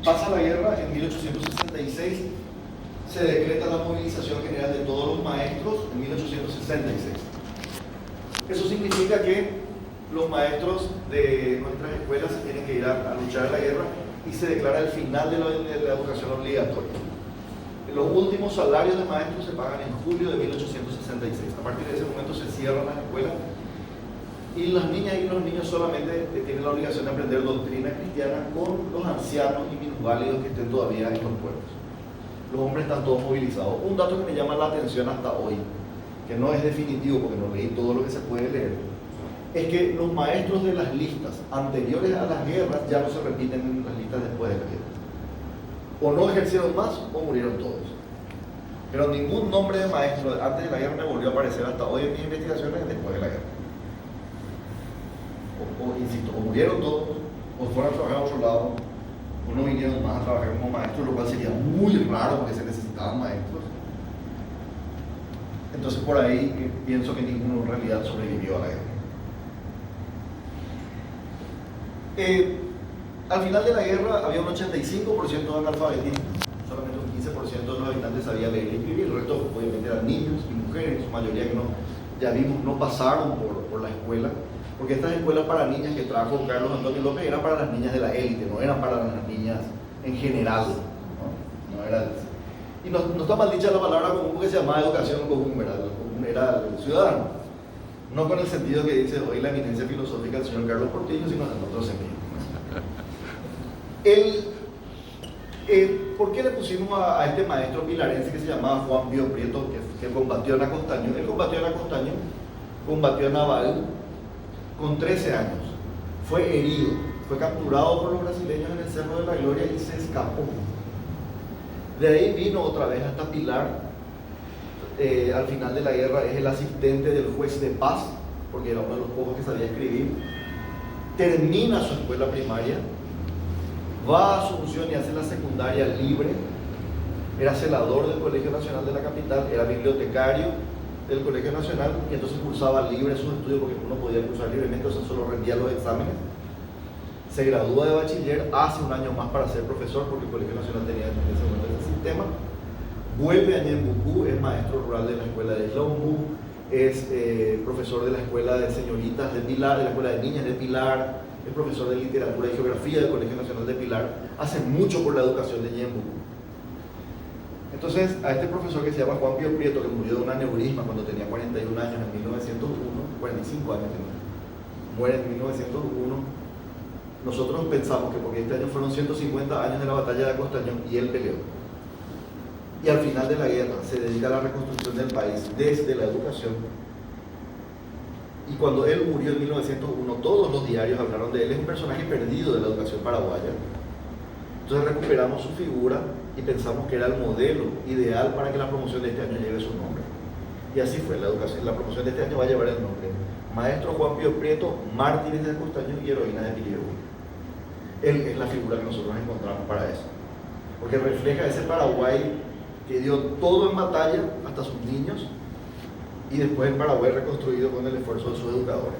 Pasa la guerra, en 1866 se decreta la movilización general de todos los maestros en 1866. Eso significa que los maestros de nuestras escuelas tienen que ir a luchar en la guerra y se declara el final de la educación obligatoria. Los últimos salarios de maestros se pagan en julio de 1866. A partir de ese momento se cierran las escuelas y las niñas y los niños solamente tienen la obligación de aprender doctrina cristiana con los ancianos y minusválidos que estén todavía en los pueblos. Los hombres están todos movilizados. Un dato que me llama la atención hasta hoy, que no es definitivo porque no leí todo lo que se puede leer, es que los maestros de las listas anteriores a las guerras ya no se repiten en las listas después de la guerra. O no ejercieron más o murieron todos. Pero ningún nombre de maestro antes de la guerra me volvió a aparecer hasta hoy en mis investigaciones después de la guerra. Insisto, o murieron todos, o fueron a trabajar a otro lado, o no vinieron más a trabajar como maestros, lo cual sería muy raro porque se necesitaban maestros. Entonces por ahí pienso que ninguno en realidad sobrevivió a la guerra. Al final de la guerra había un 85% de analfabetismo, solamente un 15% de los habitantes sabía leer y escribir, el resto obviamente eran niños y mujeres, en su mayoría que no, ya vimos, no pasaron por la escuela, porque estas escuelas para niñas que trajo Carlos Antonio López eran para las niñas de la élite, no eran para las niñas en general, no era, y no está mal dicha la palabra común porque se llamaba educación común, ¿verdad? Lo común era el ciudadano, no con el sentido que dice hoy la eminencia filosófica del señor Carlos Portillo, sino en otro sentido. ¿Por qué le pusimos a este maestro pilarense que se llamaba Juan Pío Prieto, que combatió en Acostaño? Él combatió en Acostaño, combatió en Naval con 13 años, fue herido, fue capturado por los brasileños en el Cerro de la Gloria y se escapó. De ahí vino otra vez hasta Pilar, al final de la guerra es el asistente del juez de paz, porque era uno de los pocos que sabía escribir, termina su escuela primaria, va a Asunción y hace la secundaria libre, era celador del Colegio Nacional de la capital, era bibliotecario del Colegio Nacional y entonces cursaba libre sus estudios porque uno podía cursar libremente, o sea, solo rendía los exámenes. Se gradúa de bachiller, hace un año más para ser profesor porque el Colegio Nacional tenía en ese momento ese sistema. Vuelve a Ñembucú, es maestro rural de la escuela de Xlombu, es profesor de la escuela de señoritas de Pilar, de la escuela de niñas de Pilar, es profesor de literatura y geografía del Colegio Nacional de Pilar, hace mucho por la educación de Ñembucú. Entonces, a este profesor que se llama Juan Pío Prieto, que murió de un aneurisma cuando tenía 41 años en 1901, 45 años tenía, muere en 1901, nosotros pensamos que porque este año fueron 150 años de la batalla de Acostaño y él peleó. Y al final de la guerra se dedica a la reconstrucción del país desde la educación. Y cuando él murió en 1901, todos los diarios hablaron de él, es un personaje perdido de la educación paraguaya. Entonces recuperamos su figura y pensamos que era el modelo ideal para que la promoción de este año lleve su nombre. Y así fue, la promoción de este año va a llevar el nombre Maestro Juan Pío Prieto, mártires de Acostaño y heroína de Pilierú. Él es la figura que nosotros encontramos para eso, porque refleja ese Paraguay que dio todo en batalla hasta sus niños y después el Paraguay reconstruido con el esfuerzo de sus educadores.